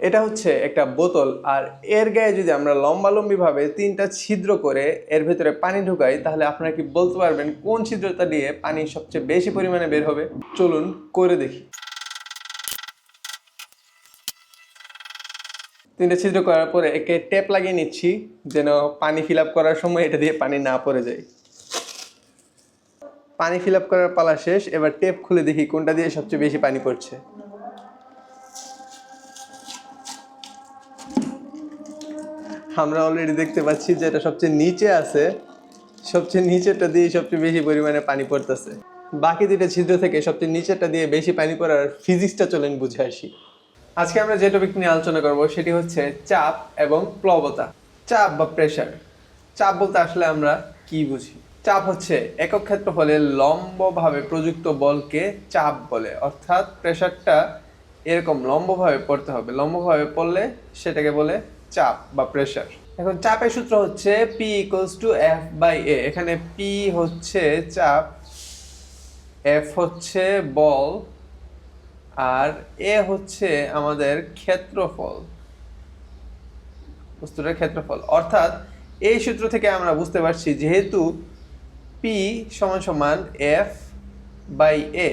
এটা হচ্ছে একটা বোতল, আর এর গায়ে যদি আমরা লম্বালম্বিভাবে 3টা ছিদ্র করে এর ভেতরে পানি ঢুকাই, তাহলে আপনারা কি বলতে পারবেন কোন ছিদ্রটা দিয়ে পানি সবচেয়ে বেশি পরিমাণে বের হবে? চলুন করে দেখি। 3টে ছিদ্র করার পরে একে টেপ লাগিয়ে নিচ্ছি, যেন পানি ফিল আপ করার সময় এটা দিয়ে পানি না পড়ে যায়। পানি ফিল আপ করার পালা শেষ। এবার টেপ খুলে দেখি কোনটা দিয়ে সবচেয়ে বেশি পানি পড়ছে। আমরা অলরেডি দেখতে পাচ্ছি যে এটা সবচেয়ে নিচে আছে, সবচেয়ে নিচেরটা দিয়ে সবচেয়ে বেশি পরিমাণে পানি পড়তেছে। বাকি 2টা ছিদ্র থেকে সবচেয়ে নিচেরটা দিয়ে বেশি পানি পড়ার ফিজিক্সটা চলেন বুঝে আসি। আজকে আমরা যে টপিক নিয়ে আলোচনা করব সেটি হচ্ছে চাপ এবং প্লবতা। চাপ বা প্রেশার। চাপ বলতে আসলে আমরা কি বুঝি? চাপ হচ্ছে একক ক্ষেত্রফলে লম্বভাবে প্রযুক্ত বলকে চাপ বলে, অর্থাৎ প্রেশারটা এরকম লম্বভাবে পড়তে হবে। লম্বভাবে পড়লে সেটাকে বলে চাপ বা প্রেশার। এখন চাপের সূত্র হচ্ছে P = F/A। এখানে P হচ্ছে চাপ, F হচ্ছে বল, আর A হচ্ছে আমাদের ক্ষেত্রফল, বস্তুটার ক্ষেত্রফল। অর্থাৎ এই সূত্র থেকে আমরা বুঝতে পারছি যেহেতু P = F/A,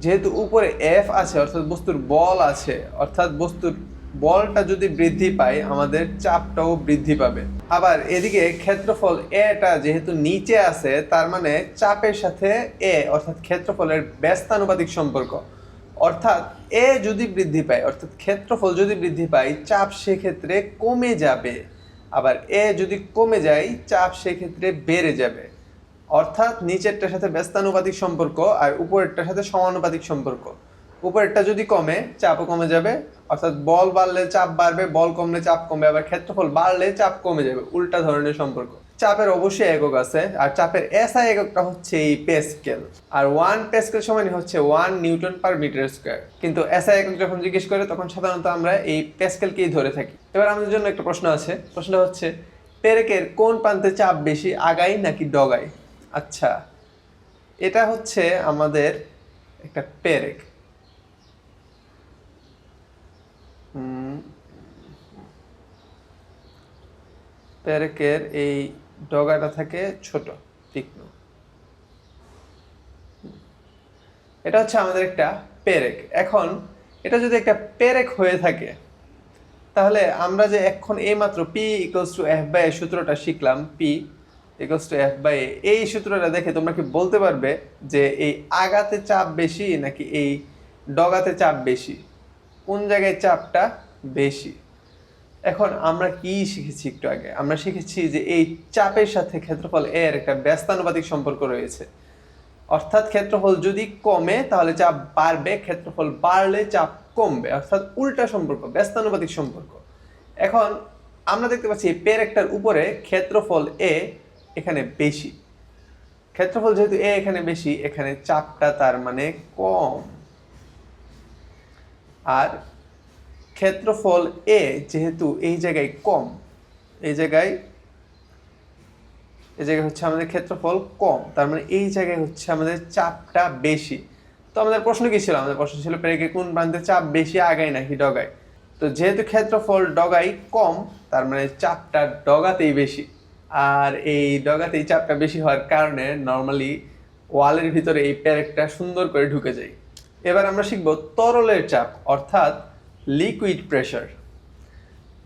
যেহেতু উপরে F আছে অর্থাৎ বস্তুর বল আছে, অর্থাৎ বস্তুর বলটা যদি বৃদ্ধি পায় আমাদের চাপটাও বৃদ্ধি পাবে। আবার এদিকে ক্ষেত্রফল এটা যেহেতু নিচে আছে, তার মানে চাপের সাথে A অর্থাৎ ক্ষেত্রফলের ব্যস্তানুপাতিক সম্পর্ক। অর্থাৎ A যদি বৃদ্ধি পায়, অর্থাৎ ক্ষেত্রফল যদি বৃদ্ধি পায়, চাপ সেক্ষেত্রে কমে যাবে। আবার A যদি কমে যায়, চাপ সেক্ষেত্রে বেড়ে যাবে। অর্থাৎ নিচেরটার সাথে ব্যস্তানুপাতিক সম্পর্ক আর উপরেরটার সাথে সমানুপাতিক সম্পর্ক। উপরেরটা যদি কমে, চাপও কমে যাবে। অর্থাৎ বল বাড়লে চাপ বাড়বে, বল কমলে চাপ কমবে। আবার ক্ষেত্রফল বাড়লে চাপ কমে যাবে, উল্টা ধরনের সম্পর্ক। চাপের অবশ্যই একক আছে, আর চাপের এসআই এককটা হচ্ছে এই প্যাসকেল। আর 1 প্যাসকেল সমান হচ্ছে 1 নিউটন/মিটার স্কয়ার। কিন্তু এসআই একক যখন জিজ্ঞেস করে তখন সাধারণত আমরা এই প্যাসকেলকেই ধরে থাকি। এবার আমাদের জন্য একটা প্রশ্ন আছে। প্রশ্নটা হচ্ছে পেরেকের কোন প্রান্তে চাপ বেশি, আগায় নাকি ডগায়? আচ্ছা, এটা হচ্ছে আমাদের একটা পেরেক। পেরেকের এই ডগাটা থাকে ছোট, তীক্ষ্ণ। এটা হচ্ছে আমাদের একটা পেরেক। এখন এটা যদি একটা পেরেক হয়ে থাকে, তাহলে আমরা যে এখন এইমাত্র P = F/A সূত্রটা শিখলাম, P = F/A, এই সূত্রটা দেখে তোমরা কি বলতে পারবে যে এই আগাতে চাপ বেশি নাকি এই ডগাতে চাপ বেশি? কোন জায়গায় চাপটা বেশি? এখন আমরা কি শিখেছি একটু আগে? আমরা শিখেছি যে এই চাপের সাথে ক্ষেত্রফল এর একটা ব্যস্তানুপাতিক সম্পর্ক রয়েছে। অর্থাৎ ক্ষেত্রফল যদি কমে তাহলে চাপ বাড়বে, ক্ষেত্রফল বাড়লে চাপ কমবে, অর্থাৎ উল্টা সম্পর্ক, ব্যস্তানুপাতিক সম্পর্ক। এখন আমরা দেখতে পাচ্ছি এই পেরেকটার উপরে ক্ষেত্রফল A এখানে বেশি। ক্ষেত্রফল যেহেতু A এখানে বেশি, এখানে চাপটা তার মানে কম। আর ক্ষেত্রফল A যেহেতু এই জায়গায় কম, এই জায়গায় হচ্ছে আমাদের ক্ষেত্রফল কম, তার মানে এই জায়গায় হচ্ছে আমাদের চাপটা বেশি। তো আমাদের প্রশ্ন কি ছিল? আমাদের প্রশ্ন ছিল পেরেকের কোন প্রান্তে চাপ বেশি, আগায় নাকি ডগায়? তো যেহেতু ক্ষেত্রফল ডগায় কম, তার মানে চাপটা ডগাতেই বেশি। আর এই ডগাতেই চাপটা বেশি হওয়ার কারণে নর্মালি ওয়ালের ভিতরে এই পেরেকটা সুন্দর করে ঢুকে যায়। এবার আমরা শিখব তরলের চাপ, অর্থাৎ লিকুইড প্রেশার।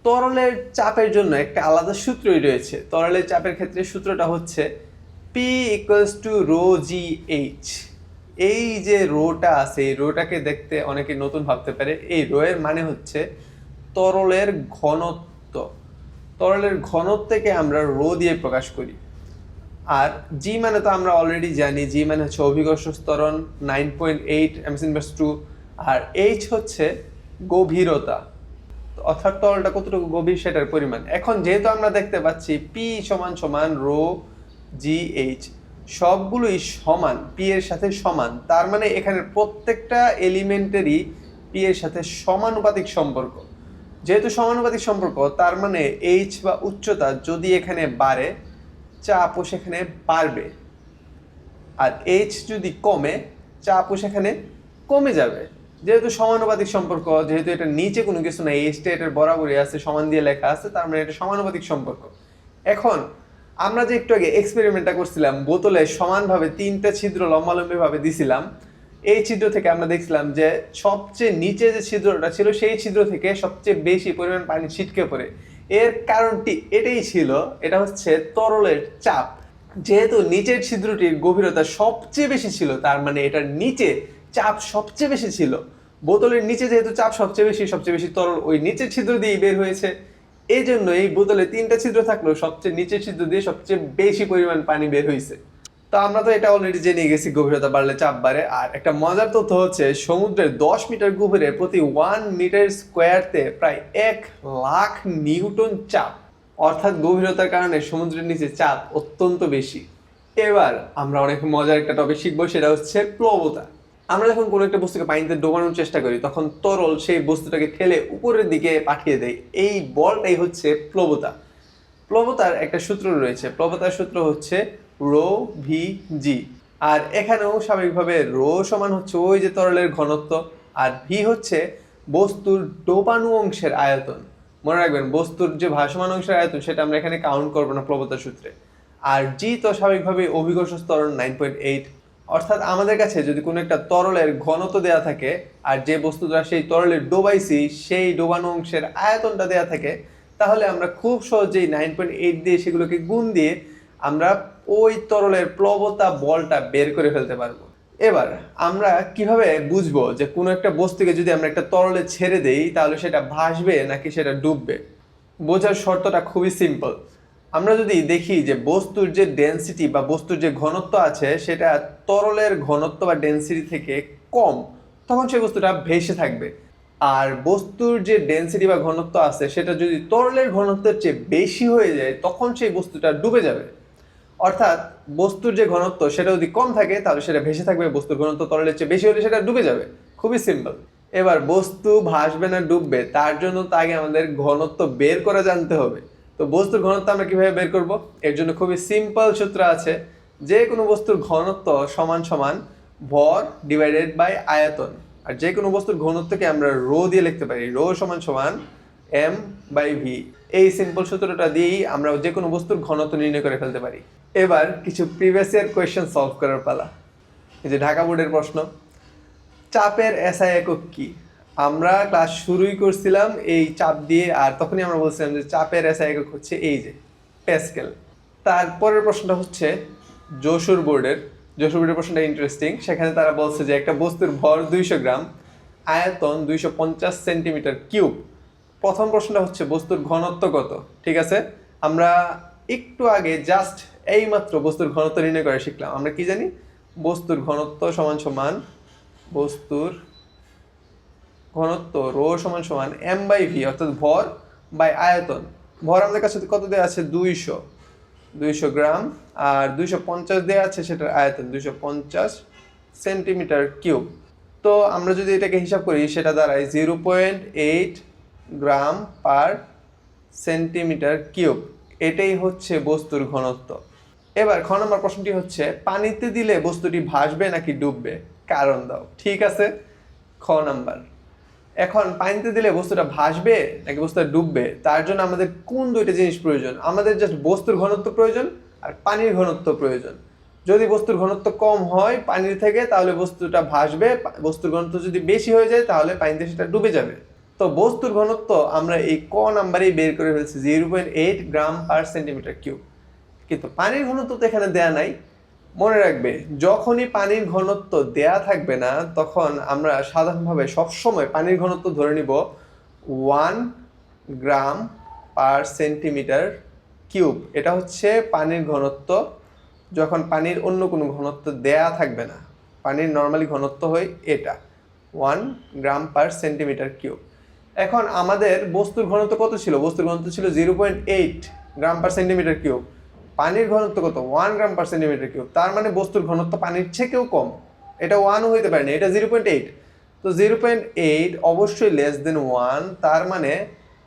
তরলের চাপের জন্য একটা আলাদা সূত্রই রয়েছে। তরলের চাপের ক্ষেত্রে সূত্রটা হচ্ছে P = ρgH। এই যে রোটা আছে, এই রোটাকে দেখতে অনেকে নতুন ভাবতে পারে। এই রো এর মানে হচ্ছে তরলের ঘনত্ব। তরলের ঘনত্বকে আমরা রো দিয়ে প্রকাশ করি। আর জি মানে তো আমরা অলরেডি জানি, জি মানে হচ্ছে অভিকর্ষ ত্বরণ 9.8 m/2, আর এইচ হচ্ছে গভীরতা, অর্থাৎ তরলটা কতটুকু গভীর সেটার পরিমাণ। এখন যেহেতু আমরা দেখতে পাচ্ছি P = ρgH, সবগুলোই সমান, P এর সাথে সমান, তার মানে এখানে প্রত্যেকটা এলিমেন্টেরই P এর সাথে সমানুপাতিক সম্পর্ক। যেহেতু সমানুপাতিক সম্পর্ক, তার মানে H বা উচ্চতা যদি এখানে বাড়ে, চাপও সেখানে বাড়বে। আর H যদি কমে, চাপও সেখানে কমে যাবে। যেহেতু সমানুপাতিক সম্পর্ক, যেহেতু এটা নিচে কোনো কিছু নাই, এই স্টেটের বরাবরই আছে, সমান দিয়ে লেখা আছে, তার মানে এটা সমানুপাতিক সম্পর্ক। এখন আমরা যে একটু আগে এক্সপেরিমেন্টটা করছিলাম, বোতলে সমানভাবে 3টা ছিদ্র লম্বালম্বি ভাবে দিছিলাম, এই ছিদ্র থেকে আমরা দেখছিলাম যে সবচেয়ে নিচে যে ছিদ্রটা ছিল সেই ছিদ্র থেকে সবচেয়ে বেশি পরিমাণ পানি ছিটকে পড়ে। এর কারণটি এটাই ছিল, এটা হচ্ছে তরলের চাপ। যেহেতু নিচের ছিদ্রটির গভীরতা সবচেয়ে বেশি ছিল, তার মানে এটার নিচে চাপ সবচেয়ে বেশি ছিল। বোতলের নিচে যেহেতু চাপ সবচেয়ে বেশি তরল ওই নিচের ছিদ্র দিয়েই বের হয়েছে। এই জন্য এই বোতলে 3টা ছিদ্র থাকলেও সবচেয়ে নিচের ছিদ্র দিয়ে সবচেয়ে বেশি পরিমাণ পানি বের হয়েছে। তো আমরা তো এটা অলরেডি জেনে গেছি, গভীরতা বাড়লে চাপ বাড়ে। আর একটা মজার তথ্য হচ্ছে, সমুদ্রের 10 মিটার গভীরে প্রতি 1 মিটার স্কোয়ারতে প্রায় 1,00,000 নিউটন চাপ, অর্থাৎ গভীরতার কারণে সমুদ্রের নিচে চাপ অত্যন্ত বেশি। এবার আমরা অনেক মজার একটা টপিক শিখবো, সেটা হচ্ছে প্লবতা। আমরা যখন কোনো একটা বস্তুকে পানিতে ডোবানোর চেষ্টা করি, তখন তরল সেই বস্তুটাকে ঠেলে উপরের দিকে পাঠিয়ে দেয়। এই বলটাই হচ্ছে প্লবতা। প্লবতার একটা সূত্র রয়েছে, প্লবতার সূত্র হচ্ছে রো ভি জি। আর এখানেও স্বাভাবিকভাবে রো সমান হচ্ছে ওই যে তরলের ঘনত্ব, আর ভি হচ্ছে বস্তুর ডোবানো অংশের আয়তন। মনে রাখবেন, বস্তুর যে ভাসমান অংশের আয়তন সেটা আমরা এখানে কাউন্ট করবো না প্লবতার সূত্রে। আর জি তো স্বাভাবিকভাবে অভিকর্ষ ত্বরণ 9.8। অর্থাৎ আমাদের কাছে যদি কোনো একটা তরলের ঘনত্ব দেয়া থাকে, আর যে বস্তুটা সেই তরলে ডোবাইছি সেই ডোবানো অংশের আয়তনটা দেয়া থাকে, তাহলে আমরা খুব সহজেই 9.8 দিয়ে সেগুলোকে গুণ দিয়ে আমরা ওই তরলের প্লবতা বলটা বের করে ফেলতে পারবো। এবার আমরা কিভাবে বুঝবো যে কোনো একটা বস্তুকে যদি আমরা একটা তরলে ছেড়ে দেই তাহলে সেটা ভাসবে নাকি সেটা ডুববে? বোঝার শর্তটা খুবই সিম্পল। আমরা যদি দেখি যে বস্তুর যে ডেনসিটি বা বস্তুর যে ঘনত্ব আছে সেটা তরলের ঘনত্ব বা ডেনসিটি থেকে কম, তখন সেই বস্তুটা ভেসে থাকবে। আর বস্তুর যে ডেনসিটি বা ঘনত্ব আছে সেটা যদি তরলের ঘনত্বের চেয়ে বেশি হয়ে যায়, তখন সেই বস্তুটা ডুবে যাবে। অর্থাৎ বস্তুর যে ঘনত্ব সেটা যদি কম থাকে তাহলে সেটা ভেসে থাকবে, বস্তুর ঘনত্ব তরলের চেয়ে বেশি হলে সেটা ডুবে যাবে। খুবই সিম্পল। এবার বস্তু ভাসবে না ডুববে তার জন্য তো আগে আমাদের ঘনত্ব বের করে জানতে হবে। তো বস্তুর ঘনত্ব আমরা কিভাবে বের করব? এর জন্য খুবই সিম্পল সূত্র আছে, যে কোনো বস্তুর ঘনত্ব সমান সমান ভর ডিভাইডেড বাই আয়তন। আর যে কোনো বস্তুর ঘনত্বকে আমরা রো দিয়ে লিখতে পারি, রো সমান সমান এম বাই ভি। এই সিম্পল সূত্রটা দিয়েই আমরা যে কোনো বস্তুর ঘনত্ব নির্ণয় করে ফেলতে পারি। এবার কিছু প্রিভিয়াস ইয়ার কোয়েশ্চেন সলভ করার পালা। এই যে ঢাকা বোর্ডের প্রশ্ন, চাপের এসআই একক কি? আমরা ক্লাস শুরুই করছিলাম এই চাপ দিয়ে, আর তখনই আমরা বলছিলাম যে চাপের এসআই একক হচ্ছে এই যে প্যাসকেল। তারপরের প্রশ্নটা হচ্ছে যশোর বোর্ডের প্রশ্নটা ইন্টারেস্টিং। সেখানে তারা বলছে যে একটা বস্তুর ভর 200 গ্রাম, আয়তন 250 সেন্টিমিটার কিউব। প্রথম প্রশ্নটা হচ্ছে বস্তুর ঘনত্ব কত? ঠিক আছে, আমরা একটু আগে জাস্ট এইমাত্র বস্তুর ঘনত্ব নির্ণয় করে শিখলাম। আমরা কি জানি? বস্তুর ঘনত্ব সমান সমান বস্তুর ঘনত্ব রো সমান সমান এম বাই ভি, অর্থাৎ ভর বাই আয়তন। ভর আমাদের কাছে কত দেওয়া আছে? 200 গ্রাম, আর 250 দেওয়া আছে সেটার আয়তন 250 সেন্টিমিটার কিউব। তো আমরা যদি এটাকে হিসাব করি সেটা দাঁড়ায় 0.8 গ্রাম পার সেন্টিমিটার কিউব। এটাই হচ্ছে বস্তুর ঘনত্ব। এবার খ নম্বর প্রশ্নটি হচ্ছে, পানিতে দিলে বস্তুটি ভাসবে নাকি ডুববে? কারণ দাও। ঠিক আছে, খ নাম্বার। এখন পানিতে দিলে বস্তুটা ভাসবে নাকি বস্তুটা ডুববে, তার জন্য আমাদের কোন দুইটা জিনিস প্রয়োজন? আমাদের জাস্ট বস্তুর ঘনত্ব প্রয়োজন আর পানির ঘনত্ব প্রয়োজন। যদি বস্তুর ঘনত্ব কম হয় পানির থেকে তাহলে বস্তুটা ভাসবে, বস্তুর ঘনত্ব যদি বেশি হয়ে যায় তাহলে পানিতে সেটা ডুবে যাবে। তো বস্তুর ঘনত্ব আমরা এই ক নাম্বারেই বের করে ফেলছি, 0.8 গ্রাম পার সেন্টিমিটার কিউব। কিন্তু পানির ঘনত্ব তো এখানে দেয়া নাই। মনে রাখবে, যখনই পানির ঘনত্ব দেয়া থাকবে না তখন আমরা সাধারণভাবে সবসময় পানির ঘনত্ব ধরে নিব 1 গ্রাম পার সেন্টিমিটার কিউব। এটা হচ্ছে পানির ঘনত্ব যখন পানির অন্য কোনো ঘনত্ব দেয়া থাকবে না। পানির নর্মালি ঘনত্ব হয় এটা 1 গ্রাম পার সেন্টিমিটার কিউব। এখন আমাদের বস্তুর ঘনত্ব কত ছিল? বস্তুর ঘনত্ব ছিল 0.8 গ্রাম পার সেন্টিমিটার কিউব। পানির ঘনত্ব কত? 1 গ্রাম পার সেন্টিমিটার কিউব। তার মানে বস্তুর ঘনত্ব পানির থেকেও কম। এটা 1ও হইতে পারে না, এটা 0.8। তো 0.8 অবশ্যই লেস দেন 1, তার মানে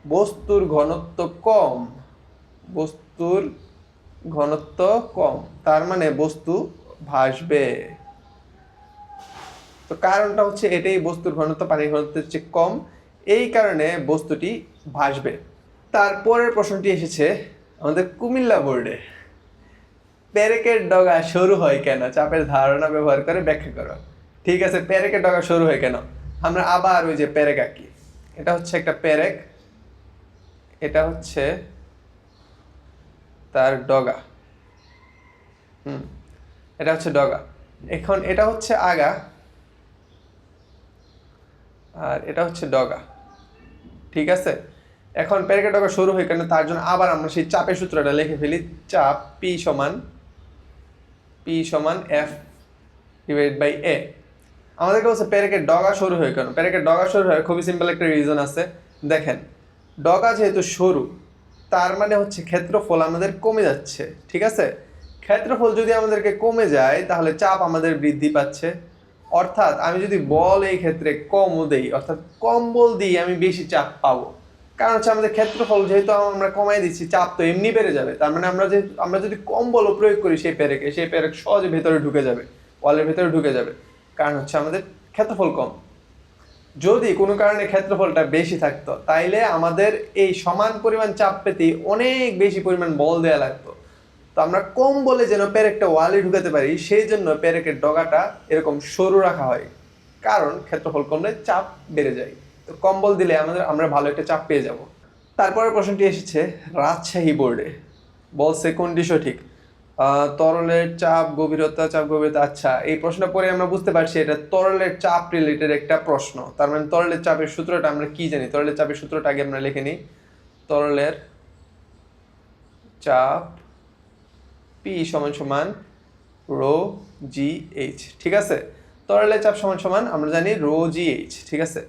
বস্তুর ঘনত্ব কম। বস্তুর ঘনত্ব কম, তার মানে বস্তু ভাসবে। তো কারণটা হচ্ছে এটাই, বস্তুর ঘনত্ব পানির ঘনত্বের চেয়ে কম, এই কারণে বস্তুটি ভাসবে। তারপরের প্রশ্নটি এসেছে আমাদের কুমিল্লা বোর্ডে, পেরেকের ডগা সরু হয় কেন? চাপের ধারণা ব্যবহার করে ব্যাখ্যা করো। ঠিক আছে, পেরেকের ডগা সরু হয় কেন? আমরা আবার ওই যে পেরেক আঁকি। এটা হচ্ছে একটা পেরেক, এটা হচ্ছে তার ডগা, এটা হচ্ছে ডগা। এখন এটা হচ্ছে আগা আর এটা হচ্ছে ডগা, ঠিক আছে। এখন পেরেকের ডগা শুরু হয় কেন, তার জন্য আবার আমরা সেই চাপের সূত্রটা লিখে ফেলি। চাপ পি সমান এফ ডিভাইড বাই এ। আমাদেরকে বলছে পেরেকের ডগা সরু হয় কেন। পেরেকের ডগা সরু হয় খুবই সিম্পল একটা রিজন আছে। দেখেন, ডগা যেহেতু সরু, তার মানে হচ্ছে ক্ষেত্রফল আমাদের কমে যাচ্ছে, ঠিক আছে। ক্ষেত্রফল যদি আমাদেরকে কমে যায় তাহলে চাপ আমাদের বৃদ্ধি পাচ্ছে। অর্থাৎ আমি যদি বল এই ক্ষেত্রে কমও দেই, অর্থাৎ কম বল দিই, আমি বেশি চাপ পাবো। কারণ হচ্ছে আমাদের ক্ষেত্রফল যেহেতু আমরা কমাই দিচ্ছি, চাপ তো এমনি বেড়ে যাবে। তার মানে আমরা যদি কম বল প্রয়োগ করি সেই পেরেক সহজে ভেতরে ঢুকে যাবে, ওয়ালের ভেতরে ঢুকে যাবে, কারণ হচ্ছে আমাদের ক্ষেত্রফল কম। যদি কোনো কারণে ক্ষেত্রফলটা বেশি থাকতো তাইলে আমাদের এই সমান পরিমাণ চাপ পেতেই অনেক বেশি পরিমাণ বল দেওয়া লাগতো। তো আমরা কম বলে যেন পেরেকটা ওয়ালে ঢুকাতে পারি, সেই জন্য পেরেকের ডগাটা এরকম সরু রাখা হয়, কারণ ক্ষেত্রফল কমলে চাপ বেড়ে যায়। তো কম বল দিলে আমরা ভালো একটা চাপ পেয়ে যাব। তারপরের প্রশ্নটি এসেছে রাজশাহী বোর্ডে, বলছে কোনটি সঠিক? তরলের চাপ গভীরতা, আচ্ছা, এই প্রশ্ন পরে আমরা বুঝতে পারছি এটা তরলের চাপ রিলেটেড একটা প্রশ্ন। তার মানে তরলের চাপের সূত্রটা আমরা কি জানি? তরলের চাপের সূত্রটা আগে আমরা লিখে নিই। তরলের চাপ পি সমান সমান রো জি এইচ, ঠিক আছে। তরলের চাপ সমান সমান আমরা জানি রো জি এইচ, ঠিক আছে।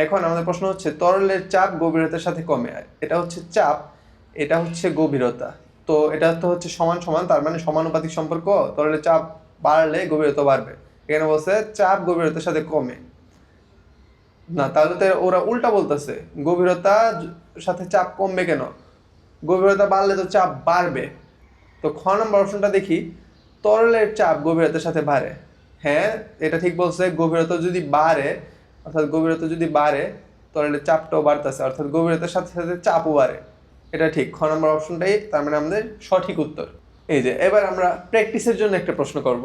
এখন আমাদের প্রশ্ন হচ্ছে তরলের চাপ গভীরতার সাথে কমে, এটা হচ্ছে চাপ, এটা হচ্ছে গভীরতা। তো এটা তো হচ্ছে সমান সমান, তার মানে সমানুপাতিক সম্পর্ক। তরলের চাপ বাড়লে গভীরতা বাড়বে। এখানে বলছে চাপ গভীরতার সাথে কমে না, তাহলে তো ওরা উল্টা বলতেছে, গভীরতার সাথে চাপ কমবে কেন? গভীরতা বাড়লে তো চাপ বাড়বে। তো খ নম্বর অপশনটা দেখি, তরলের চাপ গভীরতার সাথে বাড়ে। হ্যাঁ, এটা ঠিক বলছে, গভীরতা যদি বাড়ে, অর্থাৎ গভীরতা যদি বাড়ে তরলের চাপটাও বাড়তেছে, অর্থাৎ গভীরতার সাথে সাথে চাপও বাড়ে। এটা ঠিক, খ নম্বর অপশনটাই তার মানে আমাদের সঠিক উত্তর। এই যে এবার আমরা প্র্যাকটিসের জন্য একটা প্রশ্ন করব।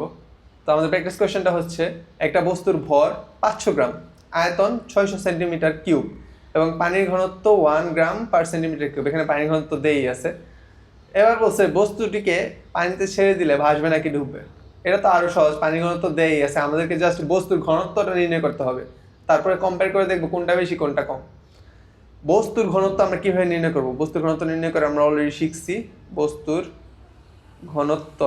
তো আমাদের প্র্যাকটিস কোয়েশ্চেনটা হচ্ছে, একটা বস্তুর ভর 500 গ্রাম, আয়তন 600 সেন্টিমিটার কিউব এবং পানির ঘনত্ব 1 গ্রাম পার সেন্টিমিটার কিউব। এখানে পানির ঘনত্ব দেই আছে। এবার বলছে বস্তুটিকে পানিতে ছেড়ে দিলে ভাসবে নাকি ডুববে। এটা তো আরো সহজ, পানির ঘনত্ব দেই আছে, আমাদেরকে জাস্ট বস্তুর ঘনত্বটা নির্ণয় করতে হবে, তারপরে কম্পেয়ার করে দেখবো কোনটা বেশি কোনটা কম। বস্তুর ঘনত্ব আমরা কিভাবে নির্ণয় করব? বস্তুর ঘনত্ব নির্ণয় করে আমরা অলরেডি শিখছি। বস্তুর ঘনত্ব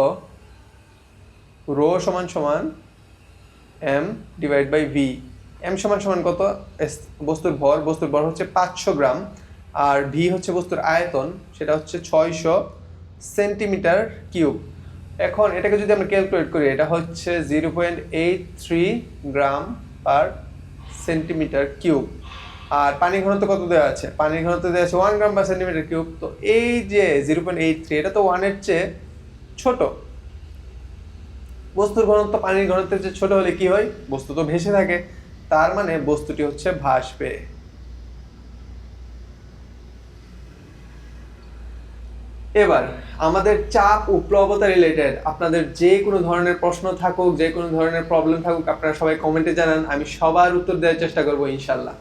রো সমান সমান M divide by V. M সমান সমান কত? বস্তুর ভর হচ্ছে 500 গ্রাম, আর ভি হচ্ছে বস্তুর আয়তন, সেটা হচ্ছে 600 সেন্টিমিটার কিউব। এখন এটাকে যদি আমরা ক্যালকুলেট করি, এটা হচ্ছে 0.83 গ্রাম পার সেন্টিমিটার কিউব। আর পানির ঘনত্ব কত দেওয়া আছে? পানির ঘনত্ব দেওয়া আছে 1 গ্রাম পার সেন্টিমিটার কিউব। তো এই যে 0.83, এটা তো 1-এর চেয়ে ছোট। বস্তুর ঘনত্ব পানির ঘনত্বের চেয়ে ছোট হলে কি হয়? বস্তু তো ভেসে থাকে, তার মানে বস্তুটি হচ্ছে ভাসবে। এবার আমাদের চাপ ও প্লবতা রিলেটেড আপনাদের যে কোনো ধরনের প্রশ্ন থাকুক, যে কোনো ধরনের প্রবলেম থাকুক, আপনারা সবাই কমেন্টে জানান, আমি সবার উত্তর দেওয়ার চেষ্টা করবো ইনশাল্লাহ।